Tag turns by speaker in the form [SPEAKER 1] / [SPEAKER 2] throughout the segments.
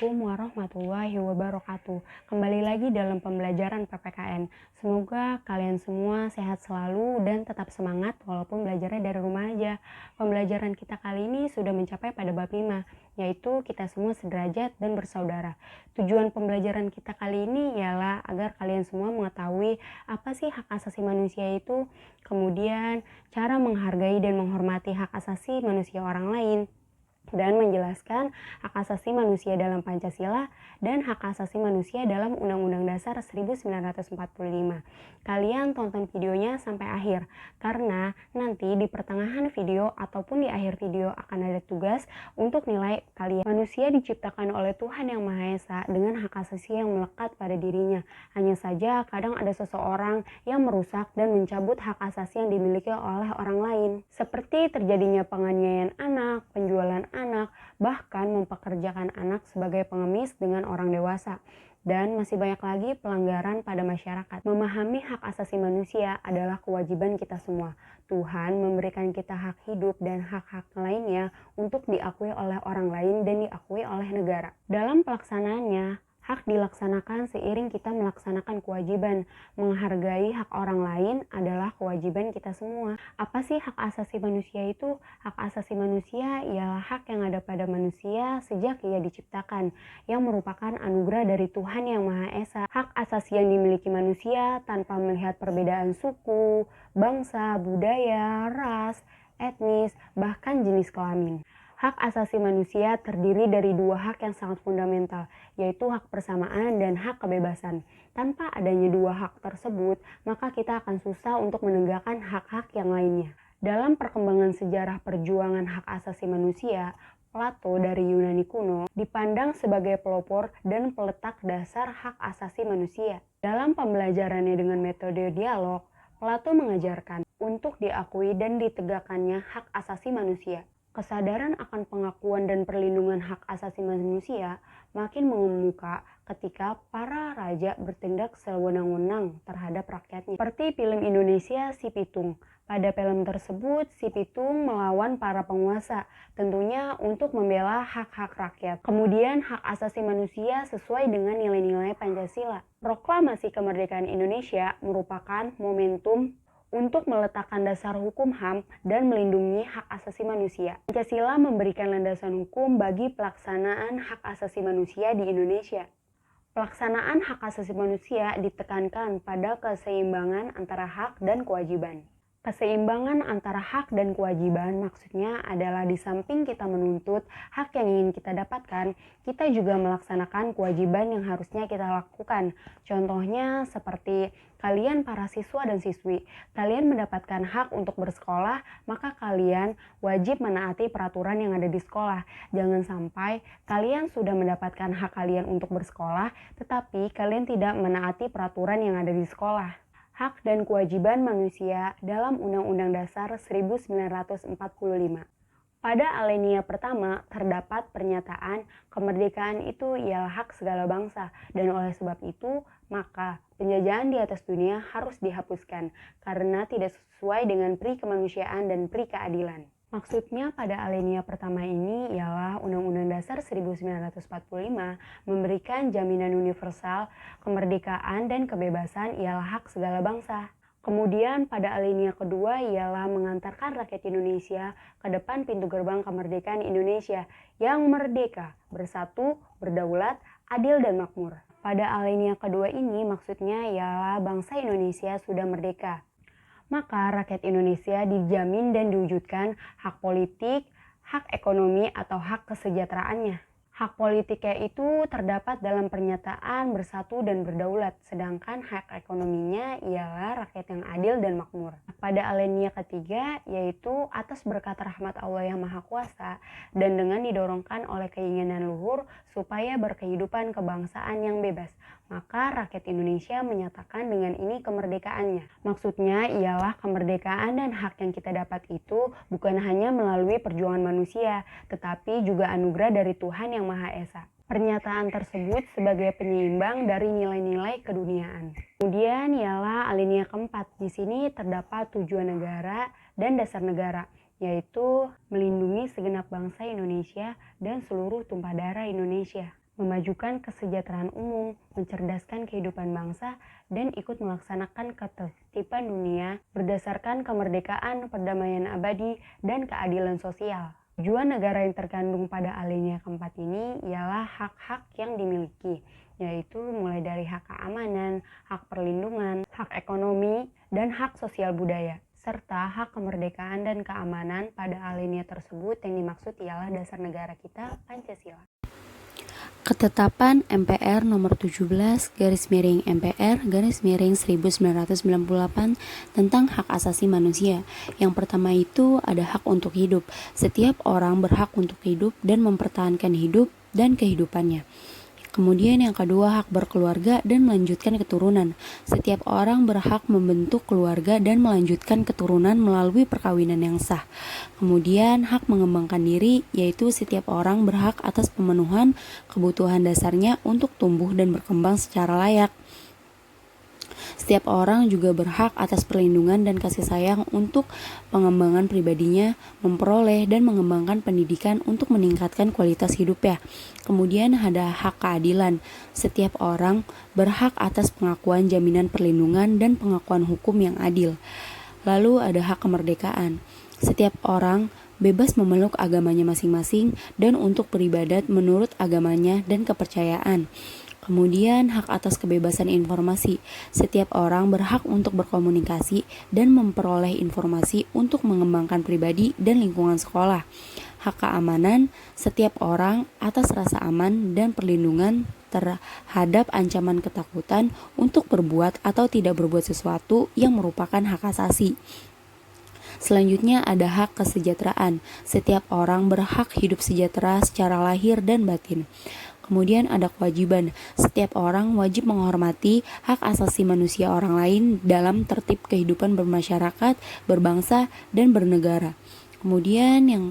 [SPEAKER 1] Assalamualaikum warahmatullahi wabarakatuh. Kembali lagi dalam pembelajaran PPKN. Semoga kalian semua sehat selalu dan tetap semangat walaupun belajarnya dari rumah aja. Pembelajaran kita kali ini sudah mencapai pada bab 5, yaitu kita semua sederajat dan bersaudara. Tujuan pembelajaran kita kali ini ialah agar kalian semua mengetahui apa sih hak asasi manusia itu, kemudian cara menghargai dan menghormati hak asasi manusia orang lain, dan menjelaskan hak asasi manusia dalam Pancasila dan hak asasi manusia dalam Undang-Undang Dasar 1945. Kalian tonton videonya sampai akhir, karena nanti di pertengahan video ataupun di akhir video akan ada tugas untuk nilai kalian. Manusia diciptakan oleh Tuhan Yang Maha Esa dengan hak asasi yang melekat pada dirinya. Hanya saja kadang ada seseorang yang merusak dan mencabut hak asasi yang dimiliki oleh orang lain. Seperti terjadinya penganiayaan anak, penjualan anak, bahkan mempekerjakan anak sebagai pengemis dengan orang dewasa. Dan masih banyak lagi pelanggaran pada masyarakat. Memahami hak asasi manusia adalah kewajiban kita semua. Tuhan memberikan kita hak hidup dan hak-hak lainnya untuk diakui oleh orang lain dan diakui oleh negara. Dalam pelaksanaannya, hak dilaksanakan seiring kita melaksanakan kewajiban. Menghargai hak orang lain adalah kewajiban kita semua. Apa sih hak asasi manusia itu? Hak asasi manusia ialah hak yang ada pada manusia sejak ia diciptakan, yang merupakan anugerah dari Tuhan Yang Maha Esa. Hak asasi yang dimiliki manusia tanpa melihat perbedaan suku, bangsa, budaya, ras, etnis, bahkan jenis kelamin. Hak asasi manusia terdiri dari dua hak yang sangat fundamental, yaitu hak persamaan dan hak kebebasan. Tanpa adanya dua hak tersebut, maka kita akan susah untuk menegakkan hak-hak yang lainnya. Dalam perkembangan sejarah perjuangan hak asasi manusia, Plato dari Yunani kuno dipandang sebagai pelopor dan peletak dasar hak asasi manusia. Dalam pembelajarannya dengan metode dialog, Plato mengajarkan untuk diakui dan ditegakkannya hak asasi manusia. Kesadaran akan pengakuan dan perlindungan hak asasi manusia makin mengemuka ketika para raja bertindak sewenang-wenang terhadap rakyatnya. Seperti film Indonesia Si Pitung. Pada film tersebut, Si Pitung melawan para penguasa, tentunya untuk membela hak-hak rakyat. Kemudian hak asasi manusia sesuai dengan nilai-nilai Pancasila. Proklamasi Kemerdekaan Indonesia merupakan momentum untuk meletakkan dasar hukum HAM dan melindungi hak asasi manusia. Pancasila memberikan landasan hukum bagi pelaksanaan hak asasi manusia di Indonesia. Pelaksanaan hak asasi manusia ditekankan pada keseimbangan antara hak dan kewajiban. Keseimbangan antara hak dan kewajiban maksudnya adalah di samping kita menuntut hak yang ingin kita dapatkan, kita juga melaksanakan kewajiban yang harusnya kita lakukan. Contohnya seperti kalian para siswa dan siswi, kalian mendapatkan hak untuk bersekolah, maka kalian wajib menaati peraturan yang ada di sekolah. Jangan sampai kalian sudah mendapatkan hak kalian untuk bersekolah, tetapi kalian tidak menaati peraturan yang ada di sekolah. Hak dan kewajiban manusia dalam Undang-Undang Dasar 1945. Pada alinea pertama terdapat pernyataan kemerdekaan itu ialah hak segala bangsa, dan oleh sebab itu maka penjajahan di atas dunia harus dihapuskan karena tidak sesuai dengan pri kemanusiaan dan pri keadilan. Maksudnya pada alinea pertama ini ialah Undang-Undang Dasar 1945 memberikan jaminan universal kemerdekaan dan kebebasan ialah hak segala bangsa. Kemudian pada alinea kedua ialah mengantarkan rakyat Indonesia ke depan pintu gerbang kemerdekaan Indonesia yang merdeka, bersatu, berdaulat, adil dan makmur. Pada alinea kedua ini maksudnya ialah bangsa Indonesia sudah merdeka. Maka rakyat Indonesia dijamin dan diwujudkan hak politik, hak ekonomi atau hak kesejahteraannya. Hak politiknya itu terdapat dalam pernyataan bersatu dan berdaulat, sedangkan hak ekonominya ialah rakyat yang adil dan makmur. Pada alinea ketiga yaitu atas berkat rahmat Allah yang Maha Kuasa dan dengan didorongkan oleh keinginan luhur supaya berkehidupan kebangsaan yang bebas, maka rakyat Indonesia menyatakan dengan ini kemerdekaannya. Maksudnya ialah kemerdekaan dan hak yang kita dapat itu bukan hanya melalui perjuangan manusia, tetapi juga anugerah dari Tuhan Yang Maha Esa. Pernyataan tersebut sebagai penyeimbang dari nilai-nilai keduniaan. Kemudian ialah alinea keempat. Di sini terdapat tujuan negara dan dasar negara, yaitu melindungi segenap bangsa Indonesia dan seluruh tumpah darah Indonesia. memajukan kesejahteraan umum, mencerdaskan kehidupan bangsa, dan ikut melaksanakan ketertiban dunia berdasarkan kemerdekaan, perdamaian abadi, dan keadilan sosial. Tujuan negara yang terkandung pada alinea keempat ini ialah hak-hak yang dimiliki, yaitu mulai dari hak keamanan, hak perlindungan, hak ekonomi, dan hak sosial budaya, serta hak kemerdekaan dan keamanan pada alinea tersebut yang dimaksud ialah dasar negara kita, Pancasila.
[SPEAKER 2] Ketetapan MPR nomor 17 garis miring MPR garis miring 1998 tentang hak asasi manusia. Yang pertama itu ada hak untuk hidup. Setiap orang berhak untuk hidup dan mempertahankan hidup dan kehidupannya. Kemudian yang kedua, hak berkeluarga dan melanjutkan keturunan. Setiap orang berhak membentuk keluarga dan melanjutkan keturunan melalui perkawinan yang sah. Kemudian hak mengembangkan diri, yaitu setiap orang berhak atas pemenuhan kebutuhan dasarnya untuk tumbuh dan berkembang secara layak. Setiap orang juga berhak atas perlindungan dan kasih sayang untuk pengembangan pribadinya, memperoleh dan mengembangkan pendidikan untuk meningkatkan kualitas hidupnya. Kemudian ada hak keadilan. Setiap orang berhak atas pengakuan jaminan perlindungan dan pengakuan hukum yang adil. Lalu ada hak kemerdekaan. Setiap orang bebas memeluk agamanya masing-masing dan untuk beribadat menurut agamanya dan kepercayaan. Kemudian hak atas kebebasan informasi. Setiap orang berhak untuk berkomunikasi dan memperoleh informasi untuk mengembangkan pribadi dan lingkungan sekolah. Hak keamanan. Setiap orang atas rasa aman dan perlindungan terhadap ancaman ketakutan untuk berbuat atau tidak berbuat sesuatu yang merupakan hak asasi. Selanjutnya ada hak kesejahteraan. Setiap orang berhak hidup sejahtera secara lahir dan batin. Kemudian ada kewajiban. Setiap orang wajib menghormati hak asasi manusia orang lain dalam tertib kehidupan bermasyarakat, berbangsa, dan bernegara. Kemudian yang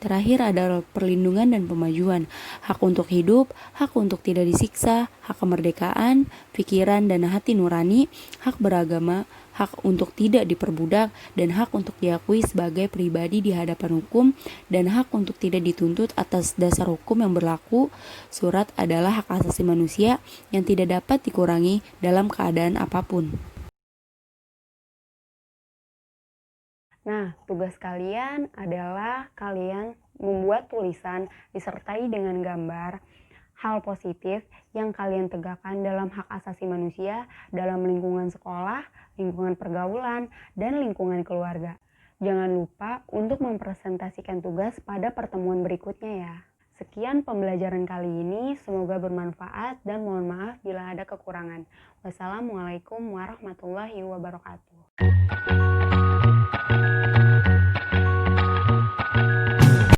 [SPEAKER 2] terakhir adalah perlindungan dan pemajuan. Hak untuk hidup, hak untuk tidak disiksa, hak kemerdekaan, pikiran dan hati nurani, hak beragama, hak untuk tidak diperbudak, dan hak untuk diakui sebagai pribadi di hadapan hukum, dan hak untuk tidak dituntut atas dasar hukum yang berlaku. Surat adalah hak asasi manusia yang tidak dapat dikurangi dalam keadaan apapun.
[SPEAKER 1] Nah, tugas kalian adalah kalian membuat tulisan disertai dengan gambar hal positif yang kalian tegakkan dalam hak asasi manusia dalam lingkungan sekolah, lingkungan pergaulan, dan lingkungan keluarga. Jangan lupa untuk mempresentasikan tugas pada pertemuan berikutnya ya. Sekian pembelajaran kali ini, semoga bermanfaat dan mohon maaf bila ada kekurangan. Wassalamualaikum warahmatullahi wabarakatuh.